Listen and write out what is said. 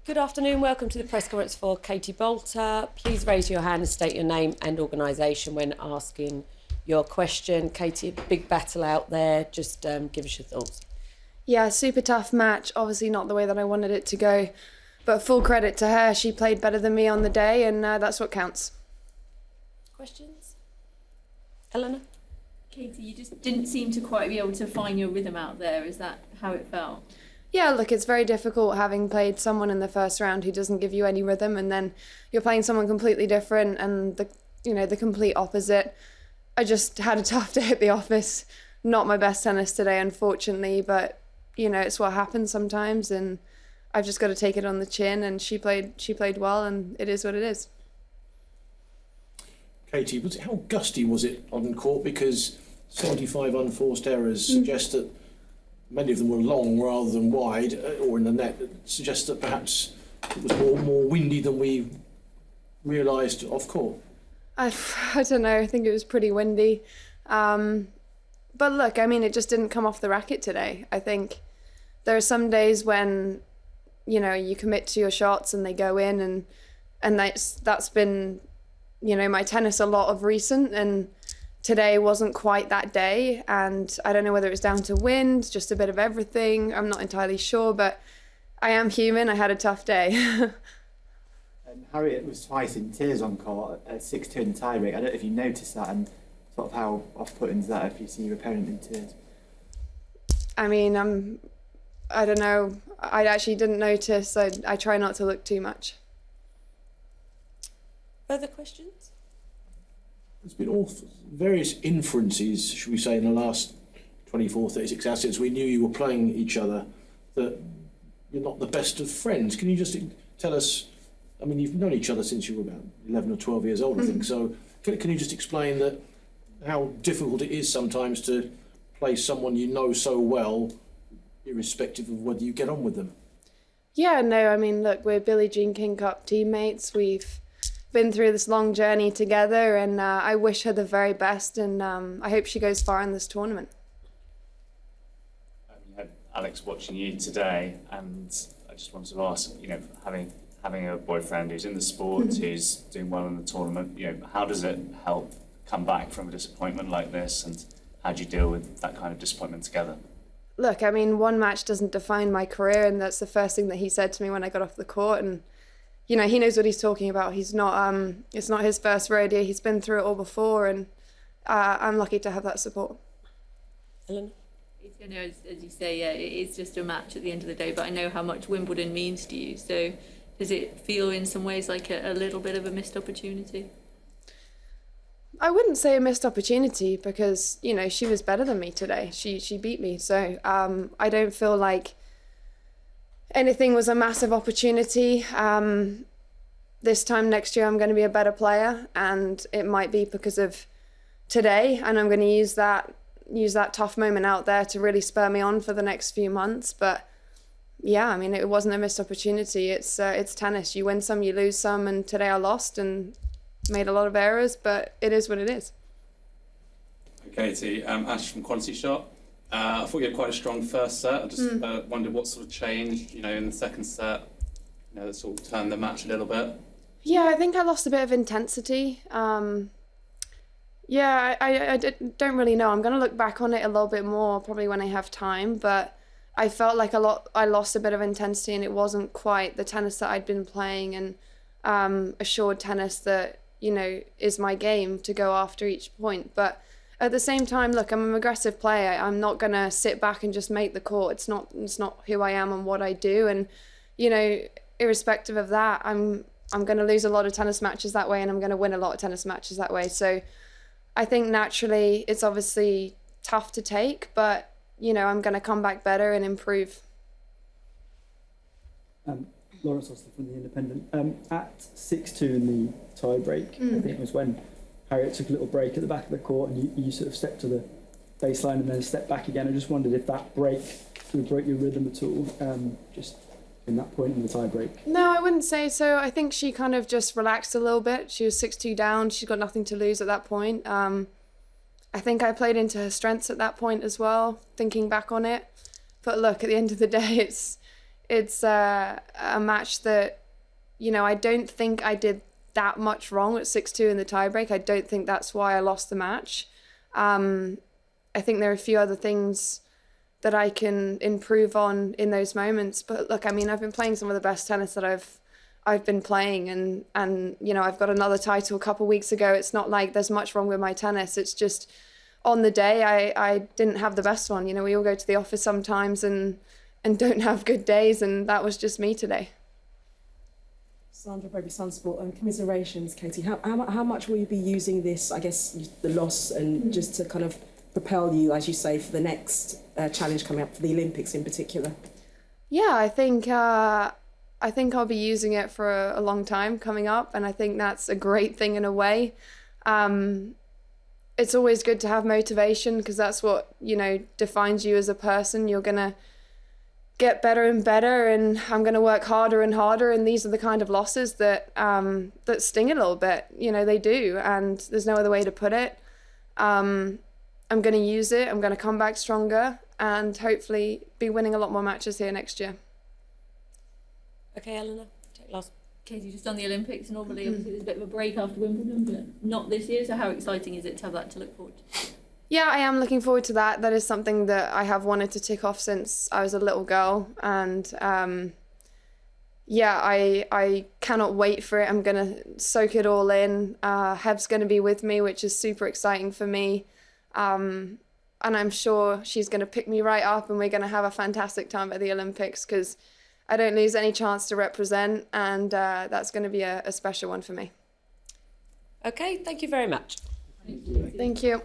Good afternoon, welcome to the press conference for Katie Boulter. Please raise your hand and state your name and organisation when asking your question. Katie, big battle out there, just give us your thoughts. Yeah, super tough match, obviously not the way that I wanted it to go, but full credit to her, she played better than me on the day and that's what counts. Questions? Eleanor? Katie, you just didn't seem to quite be able to find your rhythm out there. Is that how it felt? Yeah, look, it's very difficult having played someone in the first round who doesn't give you any rhythm, and then you're playing someone completely different and the complete opposite. I just had a tough day at the office. Not my best tennis today, unfortunately, but it's what happens sometimes, and I've just got to take it on the chin. And she played well, and it is what it is. Katie, how gusty was it on court? Because 75 unforced errors suggest that many of them were long rather than wide, or in the net. It suggests that perhaps it was more windy than we realised off court. I don't know. I think it was pretty windy. But look, it just didn't come off the racket today. I think there are some days when, you commit to your shots and they go in, and that's been, my tennis a lot of recent, and today wasn't quite that day, and I don't know whether it was down to wind, just a bit of everything. I'm not entirely sure, but I am human. I had a tough day. Harriet was twice in tears on court at 6-2 in the tie break. I don't know if you noticed that, and sort of how off-putting is that if you see your opponent in tears? I don't know. I actually didn't notice. I try not to look too much. Further questions? There's been various inferences, should we say, in the last 24, 36 hours since we knew you were playing each other, that you're not the best of friends. Can you just tell us, you've known each other since you were about 11 or 12 years old, I think, so can you just explain that how difficult it is sometimes to play someone you know so well, irrespective of whether you get on with them? Yeah, no, look, we're Billie Jean King Cup teammates. We've been through this long journey together, and I wish her the very best, and I hope she goes far in this tournament. You had Alex watching you today, and I just wanted to ask, having a boyfriend who's in the sport, who's doing well in the tournament, how does it help come back from a disappointment like this, and how do you deal with that kind of disappointment together? Look, one match doesn't define my career, and that's the first thing that he said to me when I got off the court, and he knows what he's talking about. He's not, it's not his first rodeo. He's been through it all before, and I'm lucky to have that support. Ellen? As you say, yeah, it is just a match at the end of the day, but I know how much Wimbledon means to you. So does it feel in some ways like a little bit of a missed opportunity? I wouldn't say a missed opportunity because, she was better than me today. She beat me. So I don't feel like anything was a massive opportunity. This time next year I'm going to be a better player, and it might be because of today, and I'm going to use that tough moment out there to really spur me on for the next few months. But yeah, it wasn't a missed opportunity. It's tennis. You win some, you lose some, and today I lost and made a lot of errors, but it is what it is. Katie, Ash from Quantity Shot. I thought you had quite a strong first set. I just wondered what sort of changed, in the second set, that sort of turned the match a little bit. Yeah, I think I lost a bit of intensity. I don't really know. I'm going to look back on it a little bit more probably when I have time, but I felt like I lost a bit of intensity, and it wasn't quite the tennis that I'd been playing, and assured tennis that, is my game to go after each point. But at the same time, look, I'm an aggressive player. I'm not going to sit back and just make the court. It's not who I am and what I do. And, irrespective of that, I'm going to lose a lot of tennis matches that way, and I'm going to win a lot of tennis matches that way. So I think naturally it's obviously tough to take, but, I'm going to come back better and improve. Lawrence Oster from The Independent. At 6-2 in the tie break, I think it was when Harriet took a little break at the back of the court, and you sort of stepped to the baseline and then stepped back again. I just wondered if that break sort of broke your rhythm at all, just in that point in the tie break. No, I wouldn't say so. I think she kind of just relaxed a little bit. She was 6-2 down. She's got nothing to lose at that point. I think I played into her strengths at that point as well, thinking back on it. But look, at the end of the day, It's a match that, you know, I don't think I did that much wrong at 6-2 in the tiebreak. I don't think that's why I lost the match. I think there are a few other things that I can improve on in those moments. But look, I mean, I've been playing some of the best tennis that I've been playing, and you know, I've got another title a couple of weeks ago. It's not like there's much wrong with my tennis. It's just on the day I didn't have the best one. You know, we all go to the office sometimes and don't have good days, and that was just me today. Sandra, Baby Sunsport, and commiserations, Katie. How much will you be using this, I guess, the loss, and just to kind of propel you, as you say, for the next challenge coming up, for the Olympics in particular? Yeah, I think I'll be using it for a long time coming up, and I think that's a great thing in a way. It's always good to have motivation, because that's what, you know, defines you as a person. You're gonna get better and better, and I'm gonna work harder and harder, and these are the kind of losses that that sting a little bit. You know, they do, and there's no other way to put it. I'm going to use it, I'm going to come back stronger, and hopefully be winning a lot more matches here next year. Okay, Eleanor, take last. Katie, just on the Olympics, normally obviously there's a bit of a break after Wimbledon, but not this year, so how exciting is it to have that to look forward to? Yeah, I am looking forward to that. That is something that I have wanted to tick off since I was a little girl, and yeah, I cannot wait for it. I'm going to soak it all in. Heb's going to be with me, which is super exciting for me. And I'm sure she's going to pick me right up, and we're going to have a fantastic time at the Olympics, because I don't lose any chance to represent, and that's going to be a special one for me. Okay, thank you very much. Thank you.